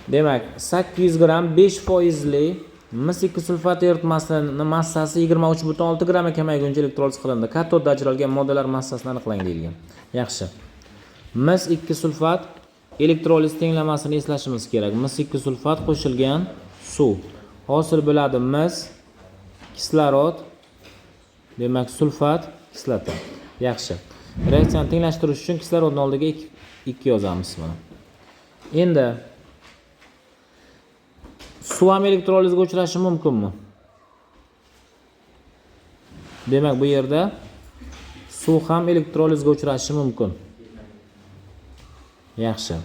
Demak, 800 gram 5% mis 2 sulfat eritmasining massasi 23,6 gramga kamayguncha elektroliz qilindi. Katodda ajralgan moddalar massasini aniqlang deyilgan. Yaxshi. Mis 2 sulfat elektroliz tenglamasini eslashimiz kerak. Mis 2 sulfat qo'shilgan suv. Hosil bo'ladi mis kislorod, demak sulfat kislota. Yaxshi. Reaksiyani tenglashtirish uchun kislorodning oldiga 2 yozamiz mana. Endi suv ham elektrolizga uchrashi mumkinmi? Demak, bu yerda suv ham elektrolizga uchrashi mumkin. Yaxshi.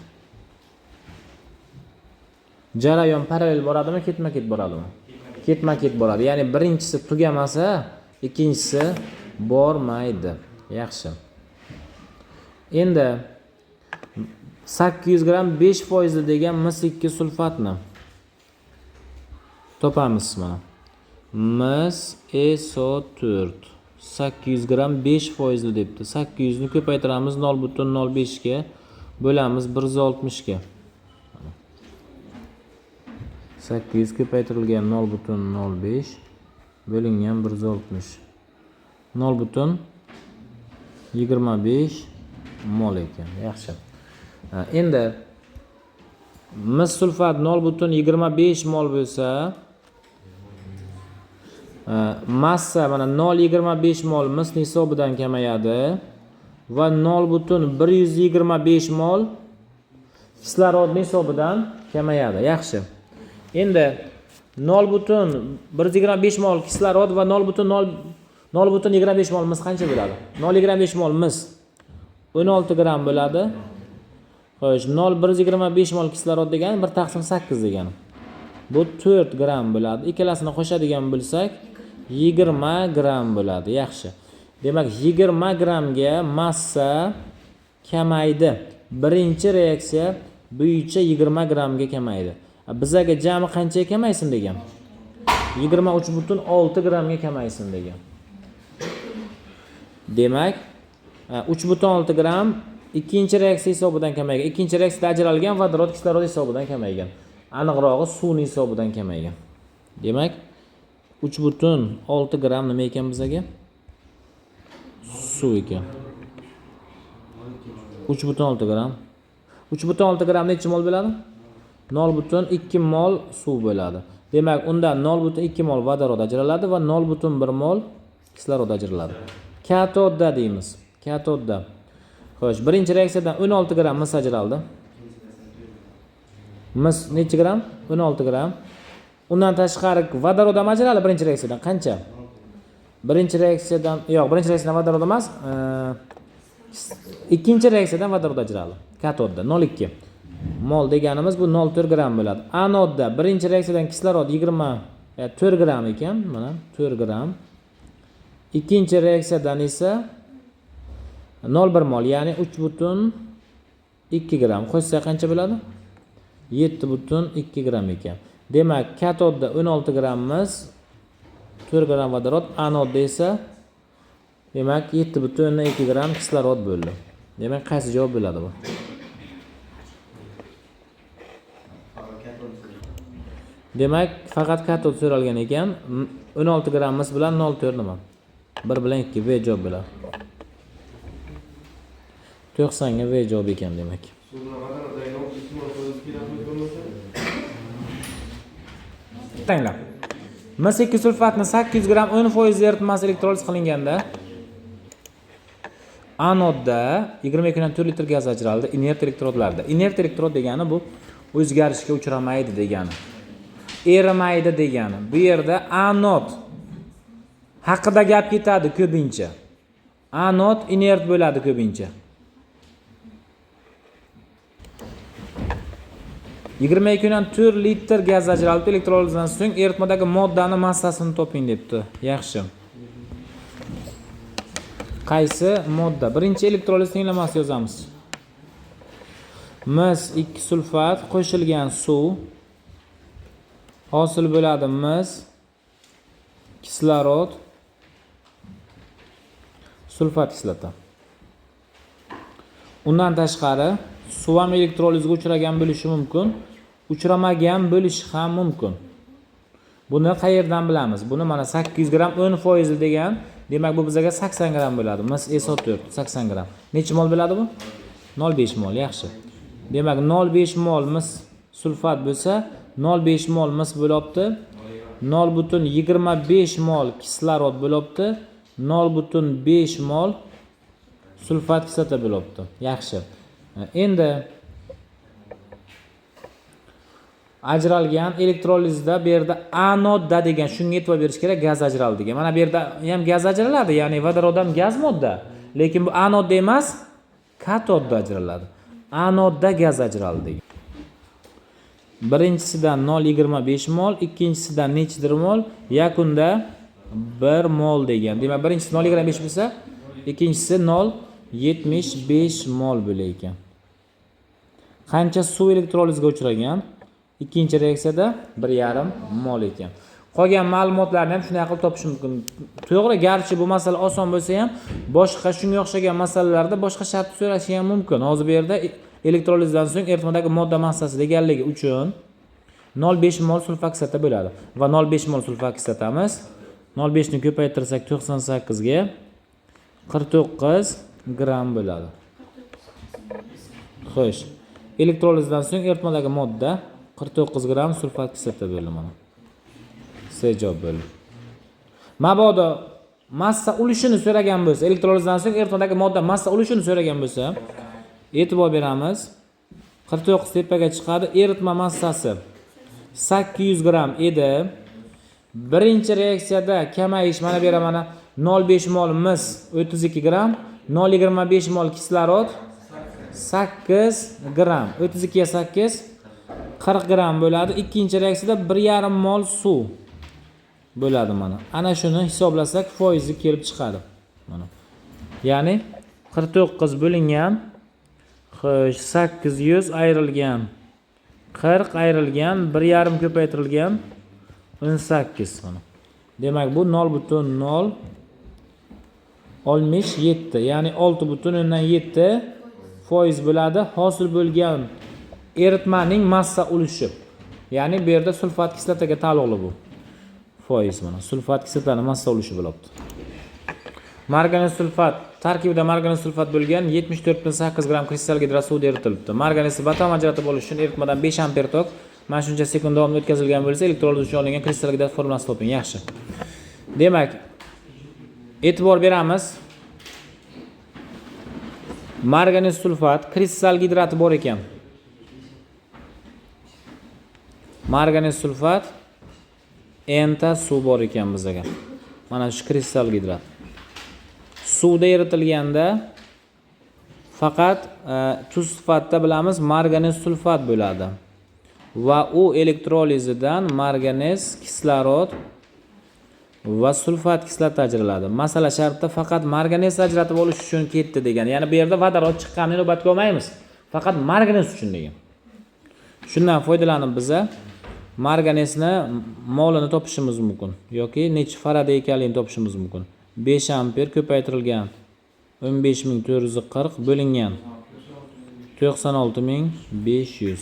Jarayon parallel boradimi, ketma-ket boradimi? Ketma-ket boradi. Ya'ni birinchisi tugamasa, ikkinchisi bormaydi. Yaxshi. Endi 800 gram 5% degan mis 2 sulfatni topamiz mana. Mis SO4 800 gram 5% debdi. 800 ni ko'paytiramiz 0,05 ga, bo'lamiz 160 ga. 800 ko'paytirilgan 0,05 bo'lingan 160. 0,25 mol ekan. Yaxshi. Endi mis sulfat 0,25 mol bo'lsa, massa mana 0,25 mol mis hisobidan kamayadi va 0,125 mol kislorodning hisobidan kamayadi. Yaxshi. Endi 0,125 mol kislorod va 0,25 mol mis qancha bo'ladi? 0,25 mol mis 16 gram bo'ladi. Xo'sh, 0,125 mol kislorod degani 1/8 degani. Bu 4 gram bo'ladi. Ikkalasini qo'shadigan bo'lsak 20 gram bo'ladi. Yaxshi. Demak, 20 gramga massa kamaydi. Birinchi reaksiya bo'yicha 20 gramga kamaydi. Bizaga jami qancha kamaysin degan? 23,6 gramga kamaysin degan. Demak, 3,6 gram ikkinchi reaksiya hisobidan kamaygan. Ikkinchi reaksiyada ajralgan vodorod kislorod hisobidan kamaygan. Aniqrog'i suvning hisobidan kamaygan. Demak, 3,6 gram nima ekan bizaga? Suv ekan. 3,6 gram. 3,6 gram necha mol bo'ladi? 0,2 mol suv bo'ladi. Demak, unda 0,2 mol vodorod ajraladi va 0,1 mol kislorod ajraladi. Katodda deymiz. Katodda. Xo'sh, birinchi reaksiyadan 16 gram mis ajraldi. Mis necha gram? 16 gram. Undan tashqari vodorod ham ajraldi birinchi reaksiyadan. Qancha? Birinchi reaksiyadan vodorod emas, ikkinchi reaksiyadan vodorod ajraldi. Katodda 0,2 mol deganimiz bu 0,4 gram bo'ladi. Anodda birinchi reaksiyadan kislorod 24 gram ekan, mana 4 gram. Ikkinchi reaksiyadan esa 0,1 mol, ya'ni 3,2 gram. Qo'shsa qancha bo'ladi? 7,2 gram ekan. Demak, katodda 16 grammiz 4 gram vodorod, anodda esa demak 7,2 gram kislorod bo'ldi. Demak, qaysi javob bo'ladi bu? Demak, faqat katod so'ralgan ekan. 16 gram mis bilan 0,4 nima? 1 bilan 2 V javob bo'ladi. 90 ga V javob ekan demak. Qaranglar. Mis 2 sulfatni 800 gram 10% eritmasi elektroliz qilinganda anodda 22,4 litr gaz ajraldi inert elektrodlarda. Inert elektrod degani bu o'zgarishga uchramaydi degani. Erimaydi degani. Bu yerda anod haqida gap ketadi ko'pincha. Anod inert bo'ladi ko'pincha. 22,4 litr gaz ajralib elektrolizdan so'ng eritmadagi moddani massasini toping debdi. Yaxshi. Qaysi modda? Birinchi elektroliz tenglamasi yozamiz. Mis 2 sulfat qo'shilgan suv hosil bo'ladi mis kislorod sulfat kislota. Undan tashqari suv ham elektrolizga uchragan bo'lishi mumkin. uchramagan bo'lishi ham mumkin. Buni qayerdan bilamiz? Buni mana 800 gram 10% degan, demak bu bizga 80 gram bo'ladi. Mis SO4 80 gram. Necha mol bo'ladi bu? 0,5 mol, yaxshi. Demak 0,5 mol mis sulfat bo'lsa, 0,5 mol mis bo'libdi. 0,25 mol kislorod bo'libdi. 0,5 mol sulfat kislota bo'libdi. Yaxshi. Endi ajralgan elektrolizda bu yerda anodda degan shunga e'tibor berish kerak, gaz ajraldi degan. Mana bu yerda ham gaz ajraladi, ya'ni vodorod ham gaz modda. Lekin bu anodda emas, katodda ajraladi. Anodda gaz ajraldi degan. Birinchisidan 0,25 mol, ikkinchisidan nechidir mol, yakunda 1 mol degan. Demak, birinchisi 0,25 bo'lsa, ikkinchisi 0,75 mol bo'lar ekan. Qancha suv elektrolizga uchragan? Ikkinchi reaksiyada 1,5 mol ekan. Qolgan ma'lumotlarni ham shunday qilib topish mumkin. To'g'ri, garchi bu masala oson bo'lsa ham, boshqa shunga o'xshagan masalalarda boshqa shart so'rashi ham mumkin. Hozir bu yerda elektrolizdan so'ng eritmadagi modda massasi deganligi uchun 0,5 mol sulfat kislota bo'ladi va 0,5 mol sulfat kislotamiz 0,5 ni ko'paytirsak 98 ga 49 gram bo'ladi. Xo'sh, elektrolizdan so'ng eritmadagi modda 49 gram sulfat kislota bo'ldi mana. C javob bo'ldi. Mabodo massa ulushini so'ragan bo'lsa, elektrolizdan so'ng eritmadagi modda massa ulushini so'ragan bo'lsa, e'tibor beramiz. 49 tepaga chiqadi. Eritma massasi 800 gram edi. Birinchi reaksiyada kamayish mana bu yerda mana 0,5 mol mis 32 gram, 0,25 mol kislorod 8 gram. 32 ga 8 40 gram bo'ladi. Ikkinchi reaksiyada 1,5 mol suv bo'ladi mana. Ana shuni hisoblasak foizi kelib chiqadi. Mana. Ya'ni 49 bo'lingan 800 ayrilgan 40 ayrilgan 1,5 ko'paytirilgan 18 mana. Demak bu 0,067, ya'ni 6,7 foiz bo'ladi hosil bo'lgan eritmaning massa ulushi. Ya'ni bu yerda sulfat kislotaga taalluqli bu foiz mana. Sulfat kislotaning massa ulushi bo'libdi. Marganes sulfat tarkibida marganes sulfat bo'lgan 74,8 gram kristal gidrat suvda eritilibdi. Marganesni batam ajratib olish uchun eritmadan 5 amper tok mana shuncha sekund davomida o'tkazilgan bo'lsa, elektroliz uchun olingan kristal gidrat formulasini toping. Yaxshi. Demak, e'tibor beramiz. Marganes sulfat kristal gidrati bor ekan. Marganes sulfat enta suv bor ekan bizga. Mana shu kristal gidrat. Suvda eritilganda faqat tuz sifatida bilamiz marganes sulfat bo'ladi. Va u elektrolizidan marganes kislorod va sulfat kislota ajraladi. Masala shartda faqat marganes ajratib olish uchun ketdi degan. Ya'ni bu yerda vodorod chiqqanini inobatga olmaymiz. Faqat marganes uchun degan. Shundan foydalanib biza marganesni molini topishimiz mumkin yoki necha farad ekanligini topishimiz mumkin. 5 amper ko'paytirilgan 15440 bo'lingan 96500.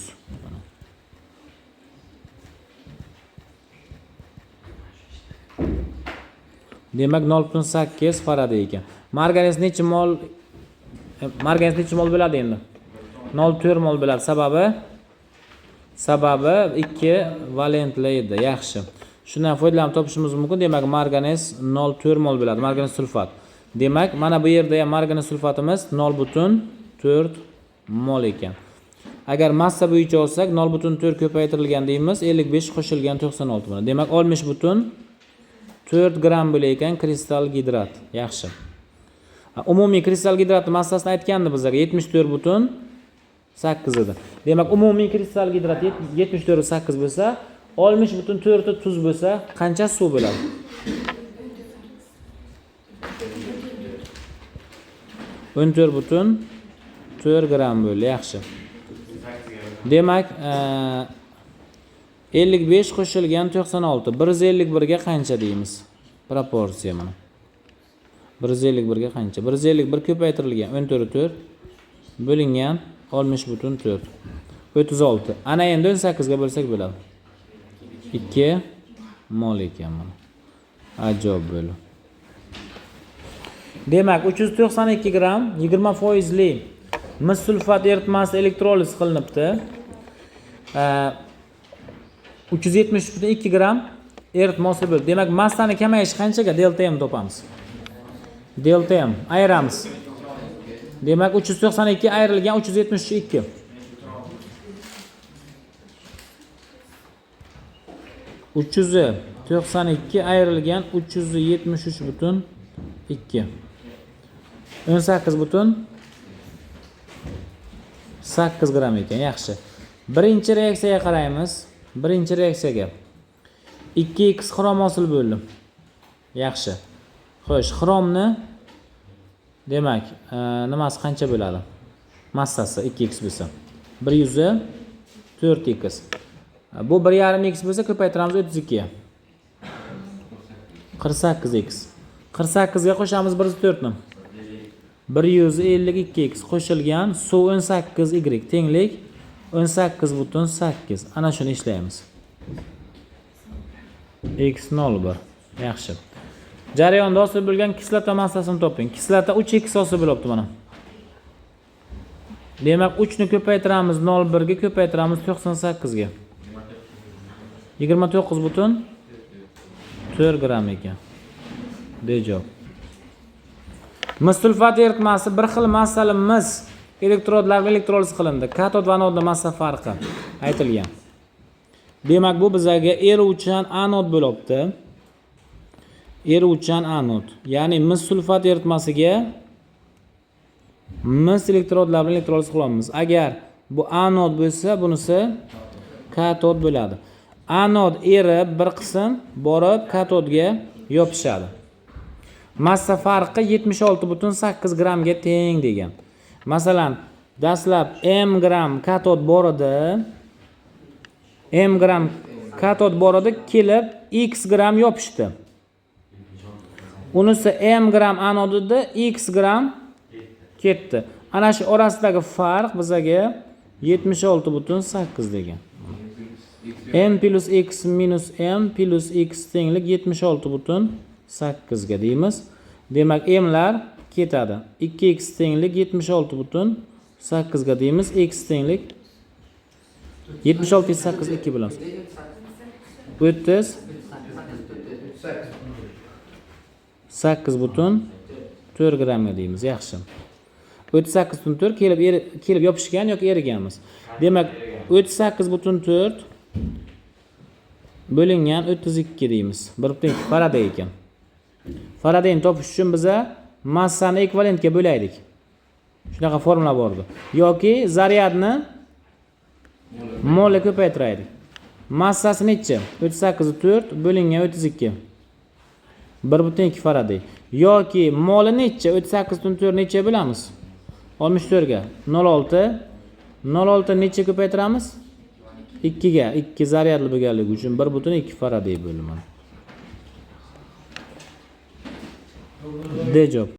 Demak 0,8 farad ekan. Marganes necha mol bo'ladi endi? 0,4 mol bo'ladi. Sababi 2 valentli edi. Yaxshi. Shundan foydalanib topishimiz mumkin. Demak, marganes 0,4 mol bo'ladi. Marganes sulfat. Demak, mana bu yerda ham marganes sulfatimiz 0,4 mol ekan. Agar massa bo'yicha olsak 0,4 ko'paytirilgan deymiz, 55 qo'shilgan 96 mana. Demak, 60,4 gram bo'lar ekan kristal gidrat. Yaxshi. Umumiy kristal gidratning massasini aytgandi bizga 74,8 edi. Demak, umumiy kristal gidrat 74,8 bo'lsa, 60,4 tuz bo'lsa, qancha suv bo'ladi? o'n 14,4 gram bo'ldi. Yaxshi. Demak, 55 qo'shilgan 96. 151 ga qancha deymiz? Proporsiya mana. 151 ga qancha? 151 ko'paytirilgan 14,4 bo'lingan 60,4. 36. Ana endi 18 ga bo'lsak bo'ladi. 2 mol ekan mana. Ajoyib bo'ldi. Demak, 392 gram 20% mis sulfat eritmasi elektroliz qilinibdi. 370.2 gram eritma hosil bo'ldi. Demak, massani kamayishi qanchaga? Delta M topamiz. Delta M ayiramiz. Demak, 392 ayrilgan 372. 392 ayrilgan 373.2. 18.8 gram ekan. Yaxshi. Birinchi reaksiyaga qaraymiz. Birinchi reaksiyaga 2x xrom hosil bo'ldi. Yaxshi. Xo'sh, xromni demak, nimasi qancha bo'ladi? Massasi 2x bo'lsa, 104x. Bu 1,5x bo'lsa ko'paytiramiz 32 ga. 48x. 48 ga qo'shamiz 104 ni. 152x qo'shilgan suv 18y tenglik 18.8. Ana shuni ishlaymiz. x01. Yaxshi. Jarayonda hosil bo'lgan kislota massasini toping. Kislota 3x hosil bo'lyapti mana. Demak, 3 ni ko'paytiramiz 0,1 ga, ko'paytiramiz 98 ga. 29.4 gram ekan. Dejavob. Mis sulfat eritmasi bir xil massali mis elektrodlar bilan elektroliz qilindi. Katod va anodda massa farqi aytilgan. Demak, bu bizga eruvchan anod bo'lyapti. Eruvchan anod. Ya'ni mis sulfat eritmasiga mis elektrodlar bilan elektroliz qilamiz. Agar bu anod bo'lsa, bunisi katod bo'ladi. Anod erib bir qism borib katodga yopishadi. Massa farqi 76.8 gramga teng degan. Masalan, dastlab m gram katod bor edi. M gram katod bor edi, kelib x gram yopishdi. Unisi m gram anod edi, x gram ketdi. Ana shu orasidagi farq bizga 76.8 degan. M plus x minus m plus x tenglik 76.8 ga deymiz. Demak, m'lar ketadi. 2x tenglik 76.8 ga deymiz. X tenglik 76.8 2 bilan 38.4 gramga deymiz. Yaxshi. 38.4 kelib yopishgan yoki eriganmiz. Demak, 38.4 bo'lingan 32 deymiz. 1.2 faraday ekan. Faradayni topish uchun biza massani ekvivalentga bo'laylik. Shunaqa formula bor edi. Yoki zaryadni molga ko'paytiraylik. Massasi necha? 38.4 bo'lingan 32. 1.2 faraday. Yoki moli necha? 38.4 necha bilamiz? 64 ga. 0.6. 0.6 necha ko'paytiramiz? 2 ga. 2 zaryadli bo'lganligi uchun 1.2 faraday bo'ldi mana. Dejavob.